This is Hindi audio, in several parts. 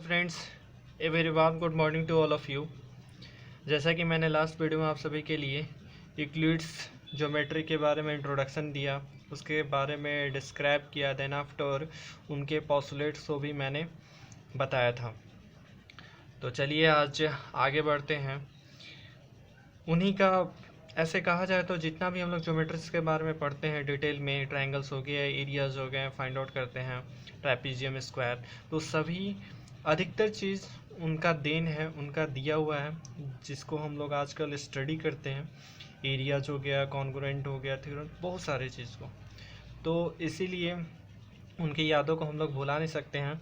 Friends, a very warm good morning to all of you. जैसा कि मैंने लास्ट वीडियो में आप सभी के लिए यूक्लिड्स ज्योमेट्री के बारे में इंट्रोडक्शन दिया, उसके बारे में डिस्क्राइब किया, देन आफ्टर उनके पोस्टुलेट्स को भी मैंने बताया था। तो चलिए आज आगे बढ़ते हैं। उन्हीं का ऐसे कहा जाए तो जितना भी हम लोग ज्योमेट्रीज के बारे में पढ़ते हैं डिटेल में, ट्रायंगल्स हो गए, एरियाज हो गए, फाइंड आउट करते हैं, ट्रेपेजियम, स्क्वायर, तो सभी अधिकतर चीज़ उनका देन है, उनका दिया हुआ है, जिसको हम लोग आजकल स्टडी करते हैं। एरियाज हो गया, कॉन्ग्रुएंट हो गया, थ्योरम, बहुत सारे चीज़ को, तो इसीलिए उनकी यादों को हम लोग भुला नहीं सकते हैं।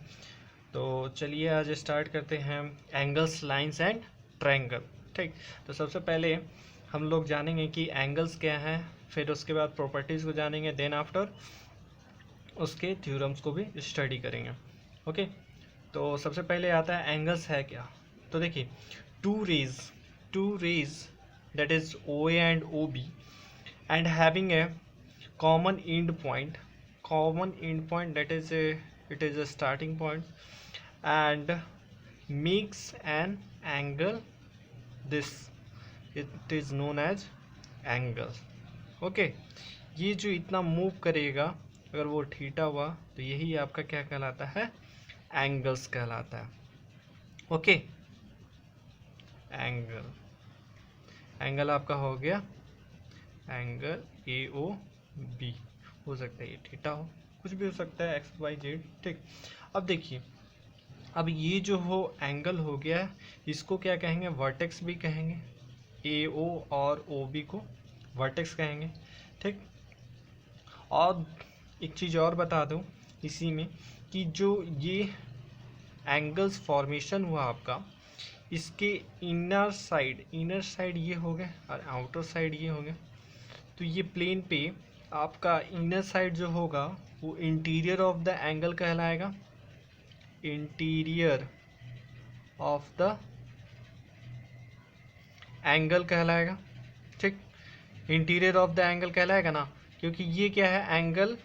तो चलिए आज स्टार्ट करते हैं एंगल्स, लाइंस एंड ट्रायंगल। ठीक, तो सबसे पहले हम लोग जानेंगे कि एंगल्स क्या हैं, फिर उसके बाद प्रॉपर्टीज़ को जानेंगे, देन आफ्टर उसके थ्योरम्स को भी स्टडी करेंगे। ओके, तो सबसे पहले आता है एंगल्स है क्या। तो देखिए, two rays that is O A and O B and having a common end point that is it is a starting point and makes an angle, this it is known as angle. Okay, ये जो इतना मूव करेगा अगर वो थीटा हुआ तो यही आपका क्या कहलाता है, एंगल्स कहलाता है। ओके, एंगल आपका हो गया एंगल ए ओ बी, हो सकता है ये थीटा हो, कुछ भी हो सकता है, एक्स वाई जेड। ठीक, अब देखिए, अब ये जो हो एंगल हो गया, इसको क्या कहेंगे, वर्टेक्स भी कहेंगे, ए ओ और ओ बी को वर्टेक्स कहेंगे। ठीक, और एक चीज़ और बता दूं इसी में कि जो ये एंगल्स फॉर्मेशन हुआ आपका, इसके इनर साइड ये हो गया और आउटर साइड ये हो गया। तो ये प्लेन पे आपका इनर साइड जो होगा वो इंटीरियर ऑफ द एंगल कहलाएगा, इंटीरियर ऑफ द एंगल कहलाएगा। ठीक, इंटीरियर ऑफ द एंगल कहलाएगा ना, क्योंकि ये क्या है, एंगल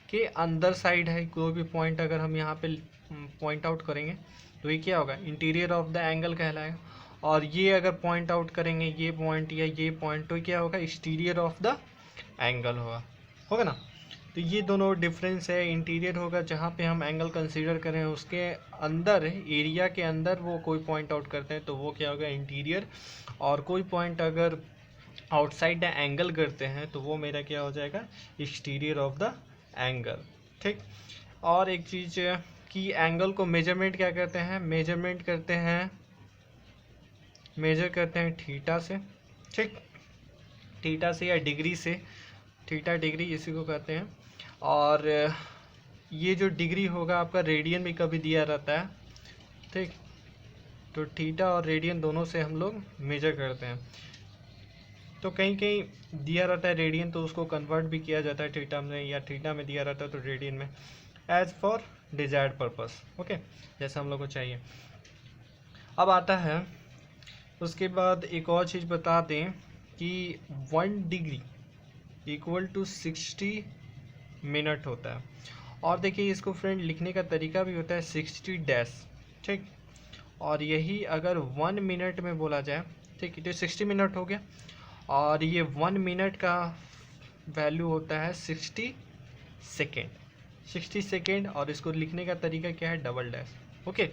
के अंदर साइड है। कोई भी पॉइंट अगर हम यहाँ पे पॉइंट आउट करेंगे तो ये क्या होगा, इंटीरियर ऑफ द एंगल कहलाएगा। और ये अगर पॉइंट आउट करेंगे ये पॉइंट या ये पॉइंट, तो क्या होगा, एक्सटीरियर ऑफ द एंगल होगा ना। तो ये दोनों डिफरेंस है। इंटीरियर होगा जहाँ पे हम एंगल कंसीडर करें, उसके अंदर एरिया के अंदर वो कोई पॉइंट आउट करते हैं तो वो क्या होगा, इंटीरियर। और कोई पॉइंट अगर आउटसाइड द एंगल करते हैं तो वो मेरा क्या हो जाएगा, एक्सटीरियर ऑफ द एंगल। ठीक, और एक चीज़ कि एंगल को मेजरमेंट क्या करते हैं, मेजर करते हैं थीटा से। ठीक, थीटा से या डिग्री से, थीटा डिग्री इसी को कहते हैं। और ये जो डिग्री होगा आपका रेडियन भी कभी दिया रहता है। ठीक, तो थीटा और रेडियन दोनों से हम लोग मेजर करते हैं। तो कहीं कहीं दिया रहता है रेडियन तो उसको कन्वर्ट भी किया जाता है थीटा में, या थीटा में दिया रहता है तो रेडियन में, as for desired purpose. Okay, जैसा हम लोग को चाहिए। अब आता है उसके बाद एक और चीज़ बता दें कि 1 डिग्री इक्वल टू 60 मिनट होता है। और देखिए, इसको फ्रेंड लिखने का तरीका भी होता है 60 डैश। ठीक, और यही अगर 1 मिनट में बोला जाए, ठीक, तो 60 मिनट हो गया, और ये 1 मिनट का वैल्यू होता है 60 सेकेंड। और इसको लिखने का तरीका क्या है, डबल डैश। ओके,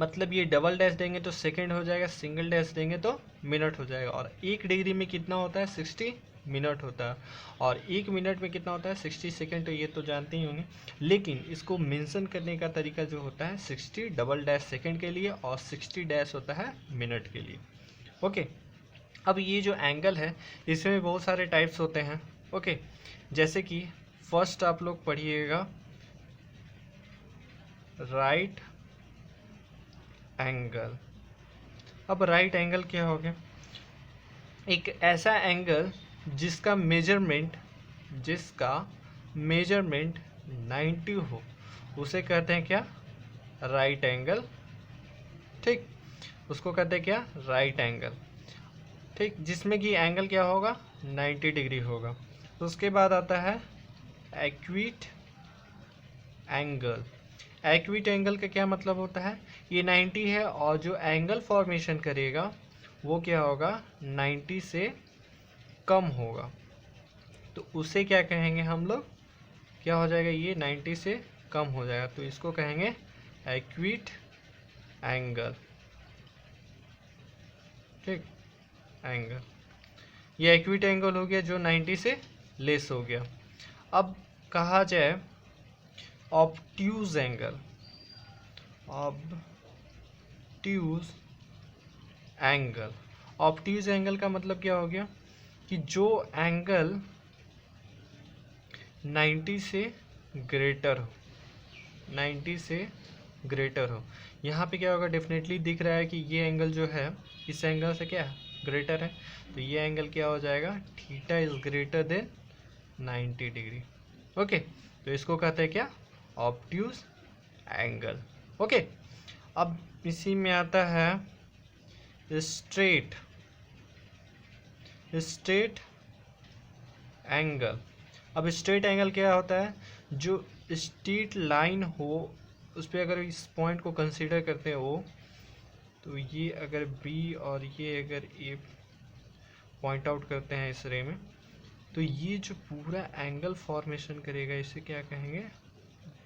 मतलब ये डबल डैश देंगे तो सेकेंड हो जाएगा, सिंगल डैश देंगे तो मिनट हो जाएगा। और 1 डिग्री में कितना होता है, 60 मिनट होता है। और 1 मिनट में कितना होता है, 60 सेकेंड। तो ये तो जानते ही होंगे, लेकिन इसको मेंशन करने का तरीका जो होता है 60 डबल डैश सेकेंड के लिए और 60 डैश होता है मिनट के लिए। ओके, अब ये जो एंगल है इसमें बहुत सारे टाइप्स होते हैं। ओके, जैसे कि फर्स्ट आप लोग पढ़िएगा राइट एंगल। अब राइट एंगल क्या हो गया, एक ऐसा एंगल जिसका मेजरमेंट 90 हो, उसे कहते हैं क्या, राइट एंगल। ठीक, उसको कहते हैं क्या, राइट एंगल। ठीक, जिसमें कि एंगल क्या होगा, 90 डिग्री होगा। तो उसके बाद आता है एक्यूट एंगल। एक्यूट एंगल का क्या मतलब होता है, ये 90 है और जो एंगल फॉर्मेशन करेगा वो क्या होगा, 90 से कम होगा, तो उसे क्या कहेंगे हम लोग, क्या हो जाएगा, ये 90 से कम हो जाएगा, तो इसको कहेंगे एक्यूट एंगल। ठीक, एंगल, ये एक्यूट एंगल हो गया जो 90 से लेस हो गया। अब कहा जाए obtuse angle, obtuse angle, obtuse angle का मतलब क्या हो गया कि जो एंगल 90 से ग्रेटर हो, 90 से ग्रेटर हो, यहाँ पे क्या होगा, डेफिनेटली दिख रहा है कि ये एंगल जो है इस एंगल से क्या ग्रेटर है, तो ये एंगल क्या हो जाएगा, theta is greater than 90 degree. Okay, तो इसको कहते हैं क्या, ऑब्ट्यूज एंगल। ओके, अब इसी में आता है स्ट्रेट एंगल। अब स्ट्रेट एंगल क्या होता है, जो स्ट्रेट लाइन हो उस पर अगर इस पॉइंट को कंसीडर करते हैं ओ, तो ये अगर बी और ये अगर ए पॉइंट आउट करते हैं इस रे में, तो ये जो पूरा एंगल फॉर्मेशन करेगा इसे क्या कहेंगे,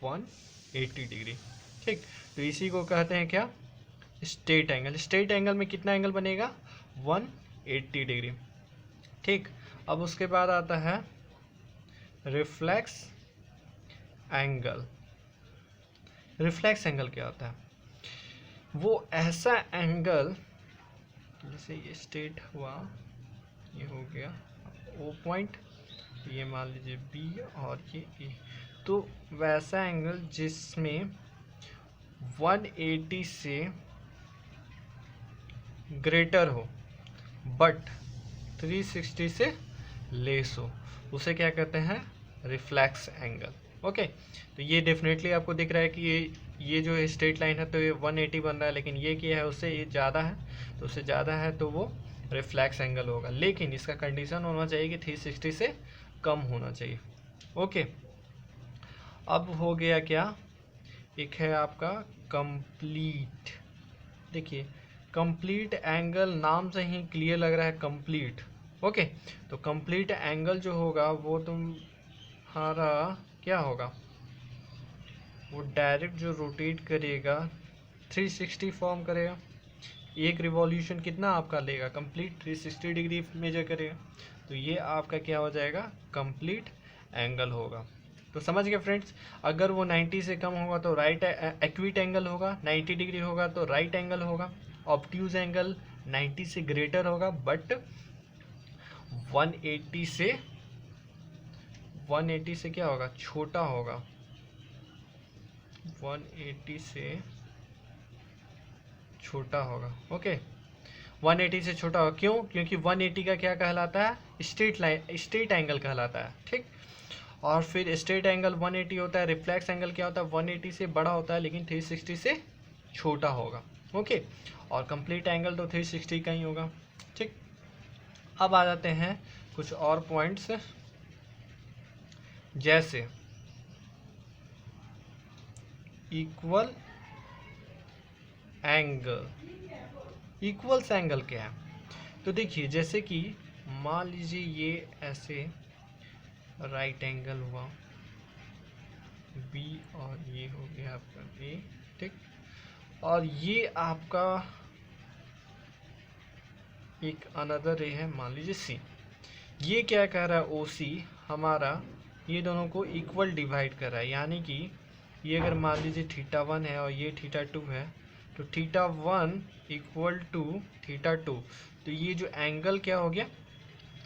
180 डिग्री। ठीक, तो इसी को कहते हैं क्या, स्ट्रेट एंगल। स्ट्रेट एंगल में कितना एंगल बनेगा, 180 डिग्री। ठीक, अब उसके बाद आता है रिफ्लेक्स एंगल। रिफ्लेक्स एंगल क्या होता है, वो ऐसा एंगल, जैसे ये स्ट्रेट हुआ, ये हो गया ओ पॉइंट, ये मान लीजिए बी और ये ए, तो वैसा एंगल जिसमें 180 से ग्रेटर हो बट 360 से लेस हो, उसे क्या कहते हैं, रिफ्लेक्स एंगल। ओके, तो ये डेफिनेटली आपको दिख रहा है कि ये जो स्ट्रेट लाइन है तो ये 180 बन रहा है, लेकिन ये क्या है, उससे ये ज़्यादा है, तो उससे ज़्यादा है तो वो रिफ्लेक्स एंगल होगा, लेकिन इसका कंडीशन होना चाहिए कि 360 से कम होना चाहिए। ओके, अब हो गया क्या, एक है आपका कंप्लीट। देखिए कंप्लीट एंगल नाम से ही क्लियर लग रहा है, कंप्लीट। ओके, तो कंप्लीट एंगल जो होगा वो तुम्हारा क्या होगा, वो डायरेक्ट जो रोटेट करेगा 360 फॉर्म करेगा, एक रिवॉल्यूशन कितना आपका लेगा, कंप्लीट 360 डिग्री मेजर करेगा, तो ये आपका क्या हो जाएगा, कंप्लीट एंगल होगा। तो समझ गए फ्रेंड्स, अगर वो 90 से कम होगा तो राइट एक्यूट एंगल होगा, 90 डिग्री होगा तो राइट एंगल होगा, ऑब्ट्यूज एंगल 90 से ग्रेटर होगा बट 180 से क्या होगा, छोटा होगा, 180 से छोटा होगा। ओके, 180 से छोटा होगा, क्यों, क्योंकि 180 का क्या कहलाता है, स्ट्रेट लाइन, स्ट्रेट एंगल कहलाता है। ठीक, और फिर स्ट्रेट एंगल 180 होता है, रिफ्लेक्स एंगल क्या होता है, 180 से बड़ा होता है लेकिन 360 से छोटा होगा। ओके, और कंप्लीट एंगल तो 360 का ही होगा। ठीक, अब आ जाते हैं कुछ और पॉइंट्स, जैसे इक्वल एंगल। इक्वल्स एंगल क्या है, तो देखिए जैसे कि मान लीजिए ये ऐसे राइट एंगल हुआ बी और ये हो गया आपका ए। ठीक, और ये आपका एक अनदर रे है, मान लीजिए सी। ये क्या कह रहा है, ओ सी हमारा ये दोनों को इक्वल डिवाइड कर रहा है, यानी कि ये अगर मान लीजिए θ1 है और ये θ2 है, तो θ1 इक्वल टू θ2, तो ये जो एंगल क्या हो गया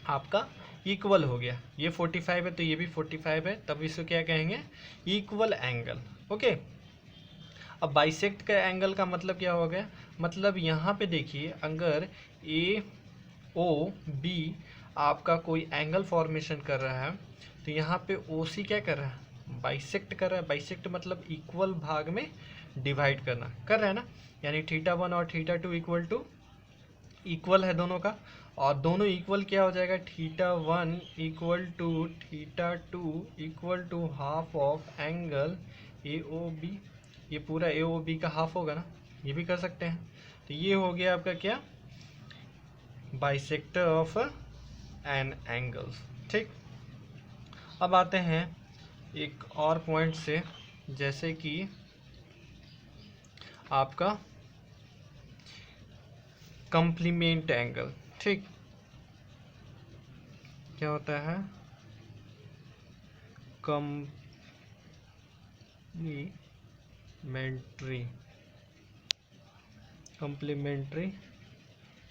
आपका, इक्वल हो गया। ये 45 है तो ये भी 45 है, तब इसको क्या कहेंगे, इक्वल एंगल। ओके, अब बाइसेक्ट का एंगल का मतलब क्या हो गया, मतलब यहाँ पे देखिए अगर ए ओ बी आपका कोई एंगल फॉर्मेशन कर रहा है, तो यहाँ पे ओ सी क्या कर रहा है, बाइसेक्ट कर रहा है। बाइसेक्ट मतलब इक्वल भाग में डिवाइड करना, कर रहा है ना, यानी θ1 और θ2 इक्वल है दोनों का, और दोनों इक्वल क्या हो जाएगा, θ1 equal to θ2 equal to half of angle A O B ये पूरा ए ओ बी का हाफ होगा ना, ये भी कर सकते हैं। तो ये हो गया आपका क्या, बाइसेक्टर ऑफ एन एंगल। ठीक, अब आते हैं एक और पॉइंट से, जैसे कि आपका कॉम्प्लीमेंट एंगल। ठीक, क्या होता है कॉम्प्लीमेंट्री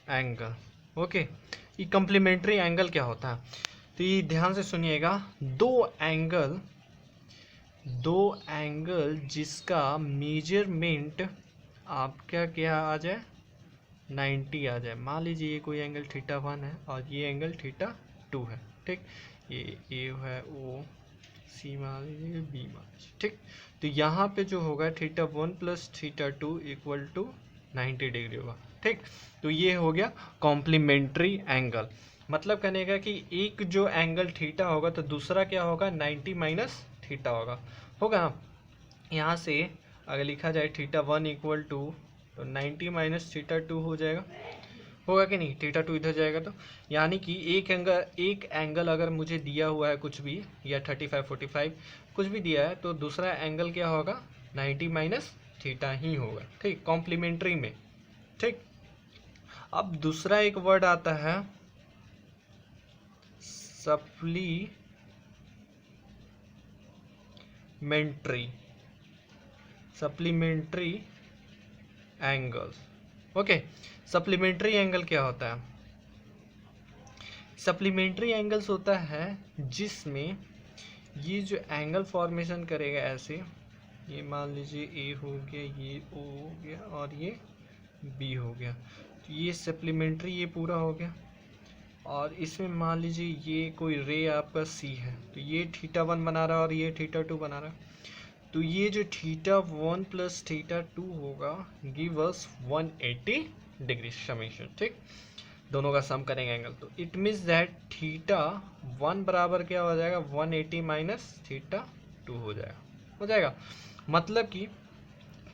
एंगल। ओके, ये कॉम्प्लीमेंट्री एंगल क्या होता है, तो ये ध्यान से सुनिएगा। दो एंगल जिसका मेजरमेंट आपका क्या आ जाए, 90 आ जाए। मान लीजिए ये कोई एंगल θ1 है और ये एंगल θ2 है। ठीक, ये ए है, ओ सी मान लीजिए, बी मान लीजिए। ठीक, तो यहाँ पे जो होगा θ1 प्लस θ2 इक्वल टू 90 डिग्री होगा। ठीक, तो ये हो गया कॉम्प्लीमेंट्री एंगल। मतलब कहने का कि एक जो एंगल थीटा होगा तो दूसरा क्या होगा, 90 माइनस थीटा होगा ना। यहाँ से अगर लिखा जाए θ1 इक्वल टू, तो 90 माइनस θ2 हो जाएगा, होगा कि नहीं, θ2 इधर जाएगा। तो यानी कि एक एंगल अगर मुझे दिया हुआ है कुछ भी, या 35 45 कुछ भी दिया है, तो दूसरा एंगल क्या होगा, 90 माइनस थीटा ही होगा। ठीक, कॉम्प्लीमेंट्री में। ठीक, अब दूसरा एक वर्ड आता है supplementary angles. Okay, supplementary angle क्या होता है, सप्लीमेंट्री एंगल्स होता है जिसमें ये जो एंगल फॉर्मेशन करेगा ऐसे, ये मान लीजिए ए हो गया, ये ओ हो गया और ये बी हो गया, तो ये सप्लीमेंट्री ये पूरा हो गया। और इसमें मान लीजिए ये कोई रे आपका सी है, तो ये θ1 बना रहा है और ये θ2 बना रहा है, तो ये जो θ1 प्लस θ2 होगा गिव अस 180 डिग्री समेशन। ठीक, दोनों का सम करेंगे एंगल, तो इट मीन्स दैट θ1 बराबर क्या हो जाएगा, 180 माइनस θ2 हो जाएगा। मतलब कि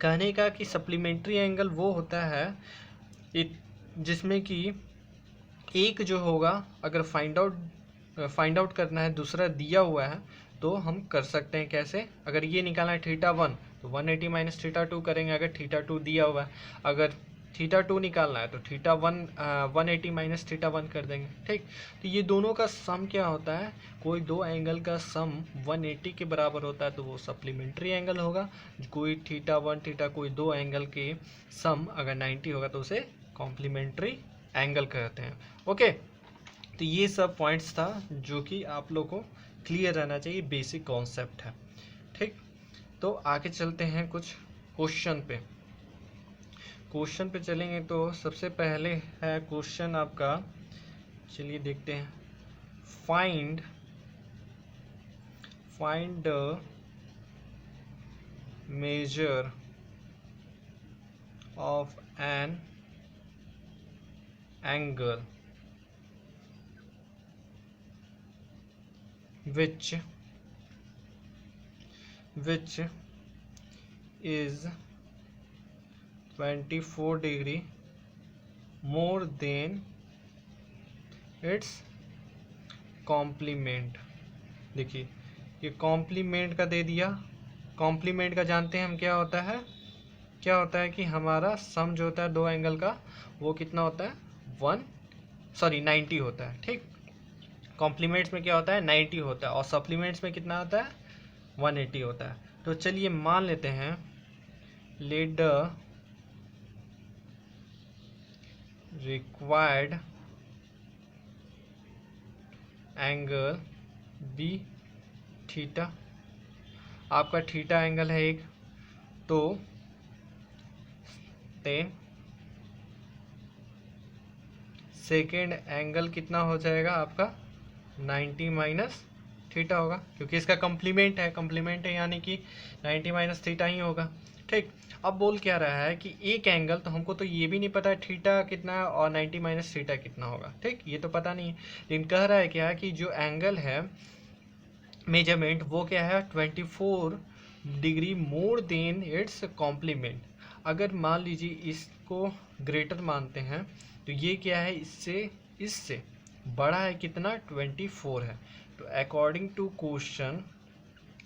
कहने का कि सप्लीमेंट्री एंगल वो होता है जिसमें कि एक जो होगा, अगर फाइंड आउट करना है, दूसरा दिया हुआ है, तो हम कर सकते हैं कैसे, अगर ये निकालना है θ1 तो 180 माइनस θ2 करेंगे, अगर θ2 दिया हुआ है, अगर θ2 निकालना है तो θ1 180 माइनस θ1 कर देंगे। ठीक, तो ये दोनों का सम क्या होता है, कोई दो एंगल का सम 180 के बराबर होता है तो वो सप्लीमेंट्री एंगल होगा। कोई θ1 θ कोई दो एंगल के सम अगर 90 होगा तो उसे कॉम्प्लीमेंट्री एंगल कहते हैं। ओके, तो ये सब पॉइंट्स था जो कि आप लोग को क्लियर रहना चाहिए, बेसिक कॉन्सेप्ट है। ठीक, तो आगे चलते हैं कुछ क्वेश्चन पे चलेंगे। तो सबसे पहले है क्वेश्चन आपका, चलिए देखते हैं, find the measure of an angle which is 24 degree more than its complement। देखिए, ये कॉम्प्लीमेंट का दे दिया। कॉम्प्लीमेंट का जानते हैं हम क्या होता है कि हमारा सम जो होता है दो एंगल का वो कितना होता है, 90 होता है। ठीक, कॉम्प्लीमेंट्स में क्या होता है, 90 होता है, और सप्लीमेंट्स में कितना होता है, 180 होता है। तो चलिए मान लेते हैं, let the required angle be theta. आपका थीटा एंगल है एक, तो सेकेंड एंगल कितना हो जाएगा आपका, 90 माइनस थीटा होगा, क्योंकि इसका कॉम्प्लीमेंट है यानी कि 90 माइनस थीटा ही होगा। ठीक, अब बोल क्या रहा है कि एक एंगल, तो हमको तो ये भी नहीं पता है थीटा कितना है और 90 माइनस थीटा कितना होगा। ठीक, ये तो पता नहीं है, लेकिन कह रहा है क्या कि जो एंगल है मेजरमेंट वो क्या है, 24 degree more than its complement. अगर मान लीजिए इसको ग्रेटर मानते हैं तो ये क्या है, इससे इससे बड़ा है, कितना 24 है। तो अकॉर्डिंग टू क्वेश्चन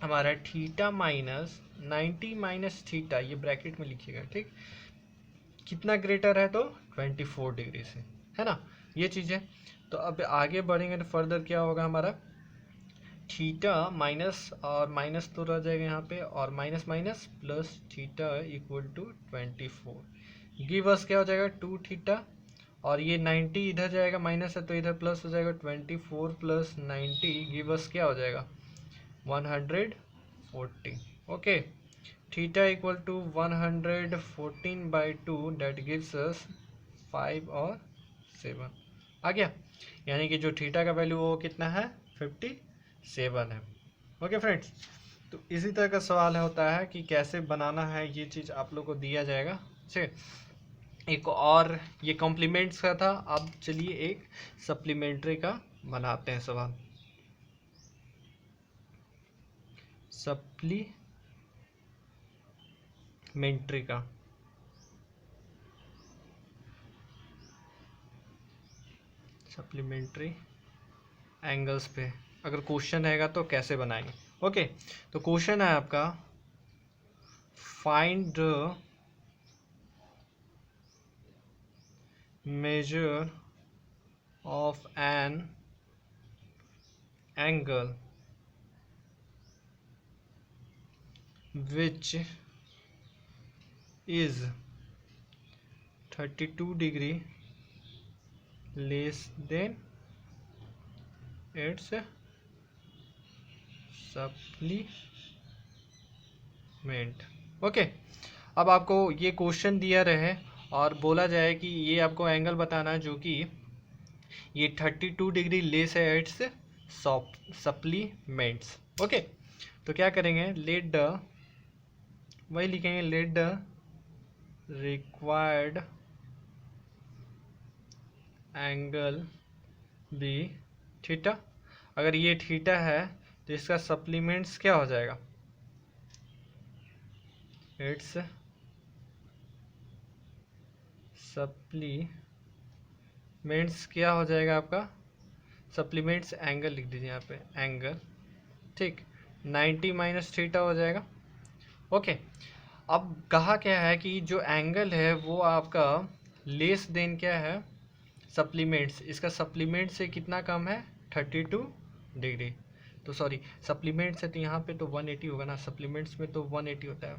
हमारा थीटा माइनस 90 माइनस थीटा, ये ब्रैकेट में लिखिएगा, ठीक, कितना ग्रेटर है तो 24 डिग्री से, है ना, ये चीज़ है। तो अब आगे बढ़ेंगे तो फर्दर क्या होगा हमारा, थीटा माइनस और माइनस तो रह जाएगा यहाँ पे, और minus minus plus theta equal to 24, give us क्या हो जाएगा 2 थीटा, और ये 90 इधर जाएगा, माइनस है तो इधर प्लस हो जाएगा, 24 प्लस 90 गिव अस क्या हो जाएगा 140। Okay, theta equal to 114/2 that gives us 5 और 7 आ गया। यानी कि जो थीटा का वैल्यू वो कितना है 57 है। ओके फ्रेंड्स, तो इसी तरह का सवाल होता है कि कैसे बनाना है, ये चीज़ आप लोग को दिया जाएगा। ठीक, एक और ये कॉम्प्लीमेंट्स का था, अब चलिए एक सप्लीमेंट्री का बनाते हैं सवाल। सप्लीमेंट्री का सप्लीमेंट्री एंगल्स पे अगर क्वेश्चन रहेगा तो कैसे बनाएंगे। ओके, तो क्वेश्चन है आपका find the measure of an angle which is 32 degree less than its supplement। Okay, अब आपको ये क्वेश्चन दिया रहे और बोला जाए कि ये आपको एंगल बताना है जो कि ये 32 डिग्री लेस है इट्स सप्लीमेंट्स। ओके, तो क्या करेंगे, लेट द, वही लिखेंगे, let the required angle be theta. अगर ये थीटा है तो इसका सप्लीमेंट्स क्या हो जाएगा, इट्स सप्लीमेंट्स क्या हो जाएगा आपका, सप्लीमेंट्स एंगल लिख दीजिए यहाँ पे, एंगल, ठीक, 90 माइनस थीटा हो जाएगा। ओके, अब कहा क्या है कि जो एंगल है वो आपका लेस देन क्या है सप्लीमेंट्स, इसका सप्लीमेंट से कितना कम है 32 डिग्री। तो सॉरी, सप्लीमेंट से तो यहाँ पे तो 180 होगा ना, सप्लीमेंट्स में तो 180 होता है,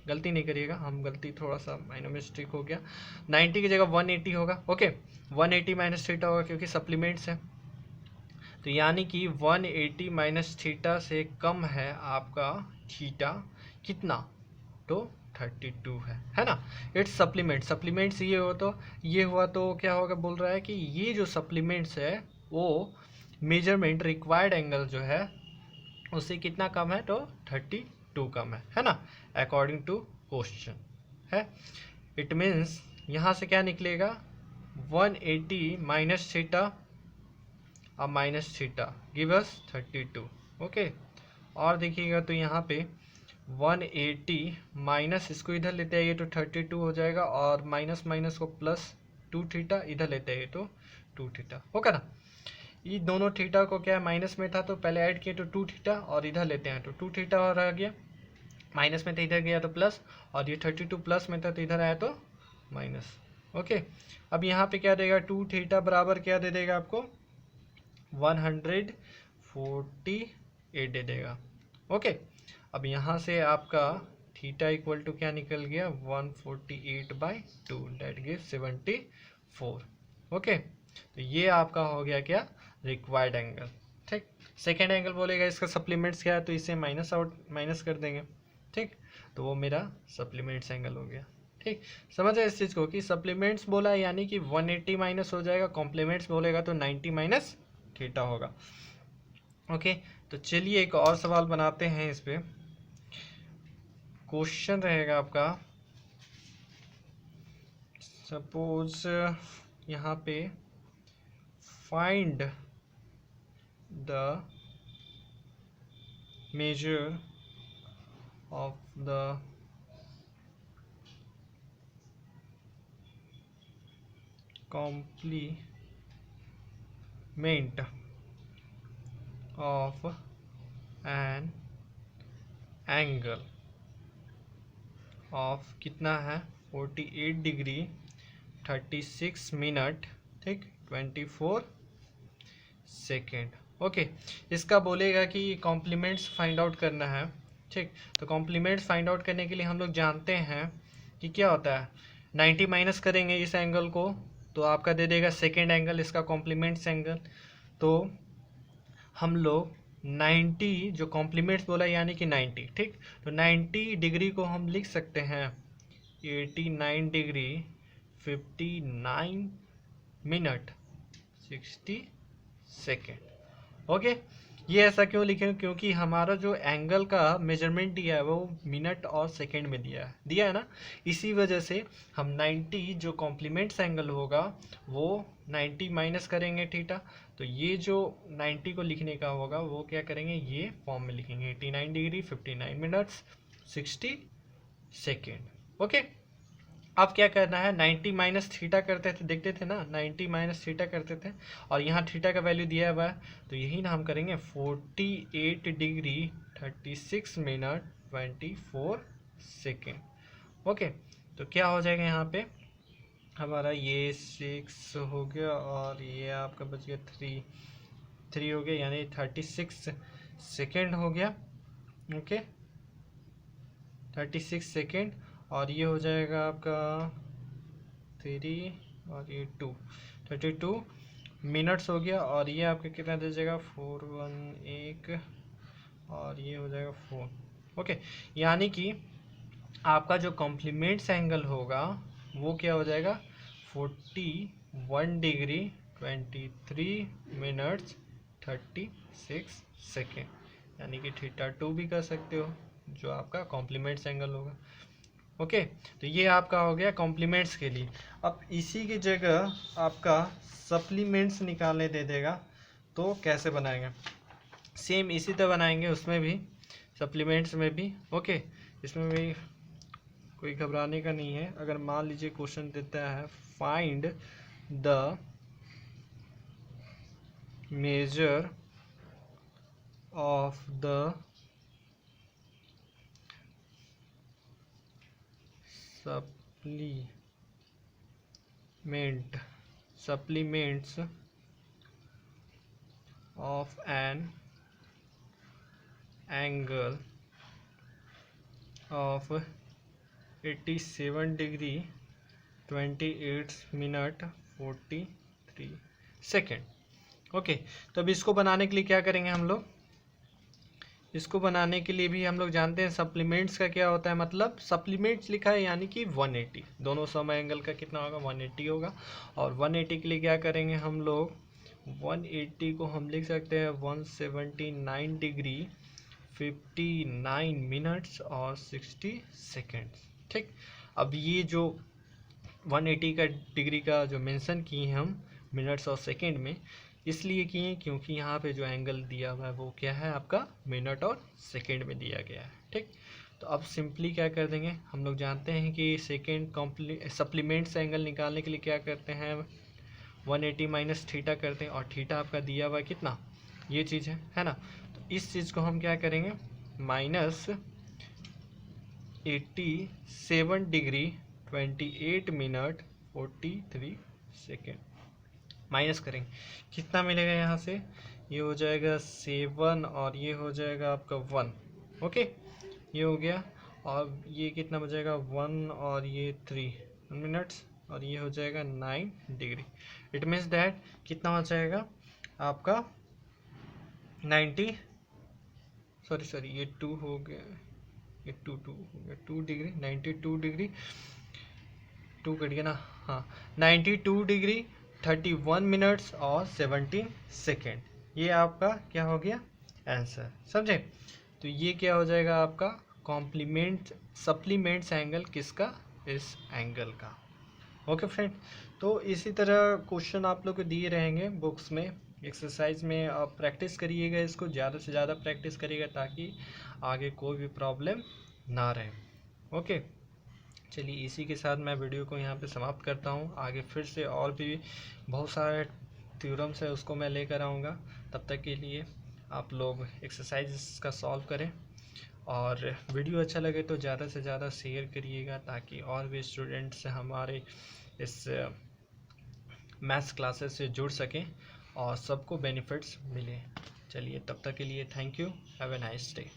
गलती नहीं करिएगा, हम गलती थोड़ा सा माइनर मिस्टेक हो गया, 90 की जगह 180 होगा। ओके, 180 माइनस थीटा होगा क्योंकि सप्लीमेंट्स है, तो यानी कि 180 माइनस थीटा से कम है आपका थीटा, कितना, तो 32 है ना। इट्स सप्लीमेंट, सप्लीमेंट्स ये हो तो ये हुआ तो क्या होगा, बोल रहा है कि ये जो सप्लीमेंट्स है वो मेजरमेंट रिक्वायर्ड एंगल जो है उससे कितना कम है, तो 32 कम है ना, अकॉर्डिंग टू क्वेश्चन है। इट मीन्स यहाँ से क्या निकलेगा 180 माइनस थीटा अब minus theta give us 32। Okay, और देखिएगा तो यहाँ पे 180 माइनस इसको इधर लेते आइए तो 32 हो जाएगा, और माइनस माइनस को प्लस 2 थीटा इधर लेते आइए तो 2 थीटा होगा ना। ये दोनों थीटा को क्या माइनस में था तो पहले ऐड किए तो 2 थीटा, और इधर लेते हैं तो 2 थीटा और रह गया, माइनस में था इधर गया तो प्लस, और ये 32 प्लस में था तो इधर आया तो माइनस। ओके, अब यहाँ पे क्या देगा 2 थीटा बराबर क्या दे देगा आपको 148 दे देगा। ओके, अब यहाँ से आपका थीटा इक्वल टू क्या निकल गया 148/2 दैट गिव 74। ओके, तो ये आपका हो गया क्या रिक्वायर्ड एंगल। ठीक, सेकेंड एंगल बोलेगा इसका सप्लीमेंट्स क्या है तो इसे माइनस आउट माइनस कर देंगे, ठीक, तो वो मेरा सप्लीमेंट्स एंगल हो गया। ठीक, समझ इस चीज़ को कि सप्लीमेंट्स बोला है यानी कि 180 माइनस हो जाएगा, कॉम्प्लीमेंट्स बोलेगा तो 90 माइनस थीटा होगा। ओके, तो चलिए एक और सवाल बनाते हैं। इस पे क्वेश्चन रहेगा आपका, सपोज यहाँ पे find the measure of the complement of an angle of कितना है 48 डिग्री 36 मिनट, ठीक, 24 सेकेंड। ओके, इसका बोलेगा कि कॉम्प्लीमेंट्स फाइंड आउट करना है, ठीक। तो कॉम्प्लीमेंट्स फाइंड आउट करने के लिए हम लोग जानते हैं कि क्या होता है, 90 माइनस करेंगे इस एंगल को तो आपका दे देगा सेकेंड एंगल, इसका कॉम्प्लीमेंट्स एंगल। तो हम लोग 90 जो कॉम्प्लीमेंट्स बोला यानी कि 90, ठीक। तो 90 डिग्री को हम लिख सकते हैं 89 डिग्री 59 मिनट 60 सेकेंड। ओके, ये ऐसा क्यों लिखे, क्योंकि हमारा जो एंगल का मेजरमेंट दिया है वो मिनट और सेकेंड में दिया है ना, इसी वजह से हम 90 जो कॉम्प्लीमेंट्स एंगल होगा वो 90 माइनस करेंगे थीटा। तो ये जो 90 को लिखने का होगा वो क्या करेंगे, ये फॉर्म में लिखेंगे 89 डिग्री 59 मिनट्स 60 सेकेंड। ओके, अब क्या करना है, 90 माइनस थीटा करते थे, देखते थे ना 90 माइनस थीटा करते थे, और यहाँ थीटा का वैल्यू दिया हुआ है तो यही ना हम करेंगे 48 डिग्री 36 मिनट 24 सेकेंड। ओके, तो क्या हो जाएगा यहाँ पे हमारा, ये 6 हो गया और ये आपका बच गया 3 हो गया, यानी 36 सेकेंड हो गया। ओके, 36 सेकेंड, और ये हो जाएगा आपका 3 और ये 2, 32 मिनट्स हो गया, और ये आपका कितना दे जाएगा 418 और ये हो जाएगा 4। ओके, यानी कि आपका जो कॉम्प्लीमेंट्स एंगल होगा वो क्या हो जाएगा 41 डिग्री 23 मिनट्स 36 सेकेंड, यानी कि θ2 भी कर सकते हो जो आपका कॉम्प्लीमेंट्स एंगल होगा। ओके, तो ये आपका हो गया कॉम्प्लीमेंट्स के लिए। अब इसी की जगह आपका सप्लीमेंट्स निकालने दे देगा, तो कैसे बनाएंगे, सेम इसी तरह बनाएंगे, उसमें भी सप्लीमेंट्स में भी। ओके, इसमें भी कोई घबराने का नहीं है। अगर मान लीजिए क्वेश्चन देता है find the measure of the supplements of an angle of 87 degree 28 minute 43 second. Okay, तो अब इसको बनाने के लिए क्या करेंगे हम लोग, इसको बनाने के लिए भी हम लोग जानते हैं सप्लीमेंट्स का क्या होता है, मतलब सप्लीमेंट्स लिखा है यानी कि 180, दोनों समय एंगल का कितना होगा 180 होगा। और 180 के लिए क्या करेंगे हम लोग, 180 को हम लिख सकते हैं 179 डिग्री 59 मिनट्स और 60 सेकेंड्स, ठीक। अब ये जो 180 का डिग्री का जो मेंशन किए हैं हम मिनट्स और सेकेंड में, इसलिए किए क्योंकि यहाँ पे जो एंगल दिया हुआ है वो क्या है आपका मिनट और सेकेंड में दिया गया है, ठीक। तो अब सिंपली क्या कर देंगे, हम लोग जानते हैं कि सेकेंड सप्लीमेंट्स एंगल निकालने के लिए क्या करते हैं 180 माइनस थीटा करते हैं, और थीटा आपका दिया हुआ है कितना, ये चीज़ है ना। तो इस चीज़ को हम क्या करेंगे minus 87 degree 28 minute 43 second minus करेंगे, कितना मिलेगा यहाँ से, ये हो जाएगा 7 और ये हो जाएगा आपका 1। ओके, ये हो गया, और ये कितना बचेगा 1 और ये 3 मिनट्स, और ये हो जाएगा 9 डिग्री। इट मीन्स दैट कितना हो जाएगा आपका 90, सॉरी ये 2 हो गया, ये 2 हो गया 2 डिग्री 92 डिग्री 2 कट गया ना, हाँ 92 डिग्री 31 मिनट्स और 17 सेकेंड, ये आपका क्या हो गया आंसर, समझे। तो ये क्या हो जाएगा आपका कॉम्प्लीमेंट सप्लीमेंट्स एंगल किसका, इस एंगल का। ओके फ्रेंड, तो इसी तरह क्वेश्चन आप लोग को दिए रहेंगे बुक्स में, एक्सरसाइज में आप प्रैक्टिस करिएगा, इसको ज़्यादा से ज़्यादा प्रैक्टिस करिएगा ताकि आगे कोई भी प्रॉब्लम ना रहे। ओके, चलिए इसी के साथ मैं वीडियो को यहाँ पे समाप्त करता हूँ। आगे फिर से और भी बहुत सारे थ्योरम्स है उसको मैं लेकर आऊँगा। तब तक के लिए आप लोग एक्सरसाइज का सॉल्व करें, और वीडियो अच्छा लगे तो ज़्यादा से ज़्यादा शेयर करिएगा ताकि और भी स्टूडेंट्स हमारे इस मैथ्स क्लासेस से जुड़ सकें और सबको बेनिफिट्स मिले। चलिए तब तक के लिए thank you, have a nice day.